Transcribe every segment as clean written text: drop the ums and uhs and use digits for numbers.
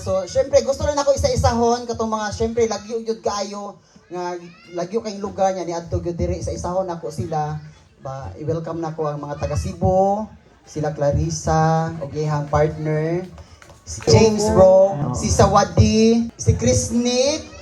So syempre gusto rin ako isa-isahon katong mga syempre lagyo gyud kaayo nga lagyo kayong lugar niya ni adto gyud diri sa isahon ako sila ba i-welcome nako ang mga taga Cebu, sila Clarissa og iyang partner, si James bro, si Sawadi, si Chris Nick.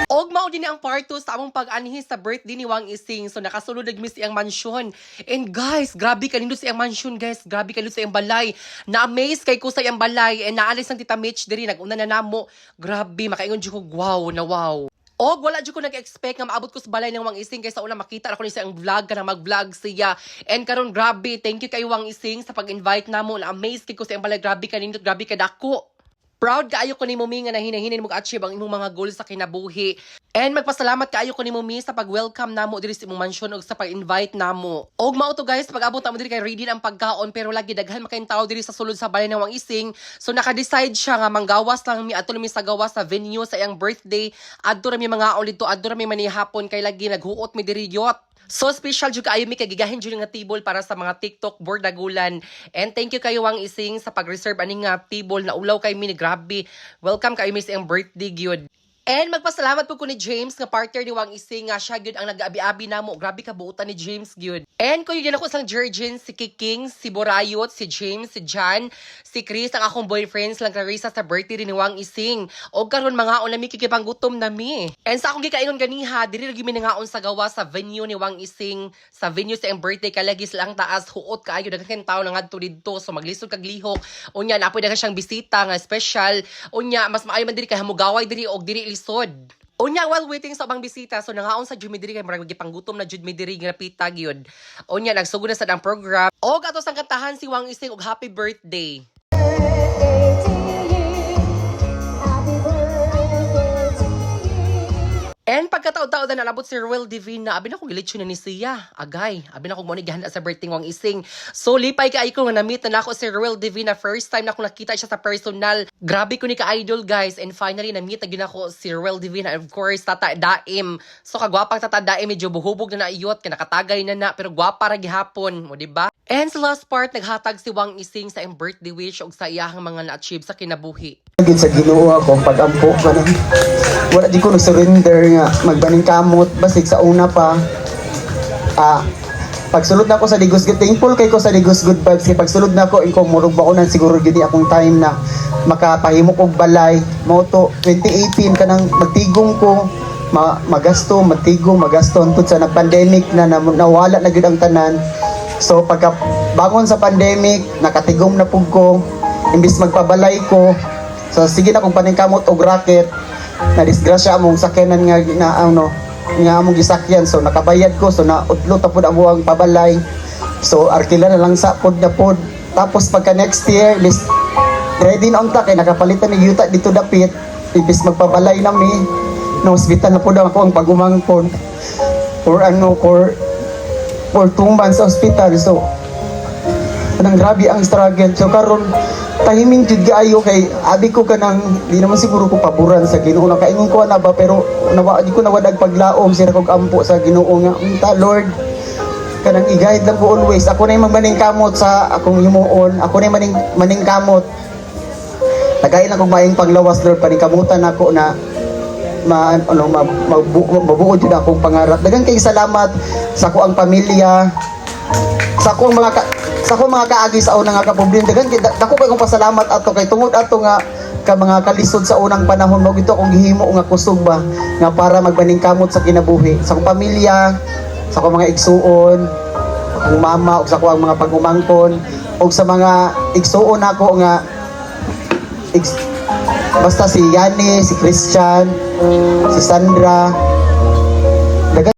Og mao din ang part 2 sa among pag-anhi sa birthday ni Wang Ising. So nakasulod nagmiss iyang mansyon. And guys, grabe kanindo sa iyang mansyon, guys. Grabe kanindo sa iyang balay. Na-amaze kay ko sa iyang balay and naalis ang Tita Mitch diri naguna na namo. Grabe, makaingon jud ko wow na wow. Og wala jud ko nag-expect nga maabot ko sa balay ng Wang Ising kaysa una makita ako ni sa ang vlog kana mag-vlog siya. And karon grabe, thank you kay Wang Ising sa pag-invite namo. Na-amaze kay ko sa iyang balay. Grabe kanindot, grabe kadako. Proud kaayo ko ni Mumi nga nahinahinan mo achieve ang imong mga goals sa kinabuhi. And magpasalamat kaayo ko ni Mumi sa pag-welcome namo diri sa imong mansion ug sa pag-invite namo. Og mao to guys, pag-abot namo diri kay ready na ang pagkaon pero lagi daghan makain tao diri sa sulod sa balay ng Wang Ising. So naka-decide siya nga manggawas lang mi adto mi sa gawas sa venue sa iyang birthday. Adto ra mi mga aon dito, adto ra mi manihapon kay lagi naghuot mi diri yot. So special jud kaayo mi kagigahin jud nga table para sa mga TikTok board dagulan. And thank you kayo Wang Ising sa pag-reserve ani nga table na ulaw kay mi ni grabe. Welcome kayo mi sa iyang birthday gyud. And magpasalamat po ko ni James nga partner ni Wang Ising nga siya gyud ang nag-abi-abi namo. Grabe ka buutan ni James gyud. And kuya gyud ako sang Virgin, si Kiking, si Borayot, si James, si John, si Chris ang akong boyfriends lang Clarissa sa birthday ni Wang Ising. Og karon mga nami kikipanggutom nami. And sa akong gikaingon ganiha, diri lagi mi nangaon sa gawa sa venue ni Wang Ising, sa venue sa iyang birthday kalagi sila ang taas huot kaayo daghan tawo nga adto didto so maglisod kag lihok. Unya napoy daghan siyang bisita nga special. Unya mas maayo man diri kay hamugaway diri og diri lisod. Unya while waiting sa ubang bisita so nangaon sa Jumi diri kay murag gipanggutom na jud mi diri grapita gyud. Unya nagsugod na sad ang program. Og ato sang kantahan si Wang Ising og happy birthday. And pagkataod-taod na nalabot si Ruel Divina, abi na ko gilitsyo na ni siya. Agay, abi na ko mo ni gihanda sa birthday Wang Ising. So lipay ka ko nga na-meet na ako si Ruel Divina. First time na ako nakita siya sa personal. Grabe ko ni ka-idol guys. And finally na-meet na gina ko si Ruel Divina. And of course, Tata Daim. So kagwapang Tata Daim, medyo buhubog na naiyot, nakatagay na pero gwapa ra gihapon, mo diba? And sa last part, naghatag si Wang Ising sa iyang birthday wish og sa iyang mga na-achieve sa kinabuhi. Sa Ginoo ako pag-ampo pa na wala di ko nag-surrender nga magbaning kamot basig sa una pa pagsulod na ako sa Digos Good, thankful kay ko sa Digos Good vibes kay pagsulod na ako inko murog ba ko nang siguro gid akong time na makapahimo og balay mo to 2018 kanang magtigong ko magasto antud sa pandemic na nawala na gid ang tanan. So pagka bangon sa pandemic nakatigom na pug ko imbis magpabalay ko. So sige na kung paningkamot og racket na disgrasya among sakyanan nga among gisakyan so nakabayad ko so naudlo ta pud ang pabalay. So arkila na lang sa pod na pod. Tapos pagka next year list ready na unta kay nakapalitan ni yuta dito dapit ibis magpabalay nami no hospital na pud ako ang pagumangpon for 2 months sa hospital. So anang grabe ang struggle. So karon tahiming jud gaayo kay abi ko kanang di naman siguro ko paboran sa Ginoo nakaingon ko na ba pero di ko nawadag paglaom sira kog ampo sa Ginoo nga unta Lord kanang i-guide lang ko always ako na yung magmaning kamot sa akong himuon ako na yung maning kamot tagay lang kog maayong panglawas Lord paningkamutan ako na mabuo jud akong pangarap. Daghang kay salamat sa ko ang pamilya sa akong mga kaagi sa unang nga kapoblema. Dako kay kong pasalamat ato kay tungod ato nga ka mga kalisod sa unang panahon mo gito akong gihimo nga kusog ba nga para magbaning kamot sa kinabuhi sa akong pamilya, sa akong mga igsuon, akong mama ug sa akong mga pagumangkon ug sa mga igsuon ako nga basta si Yani, si Christian, si Sandra,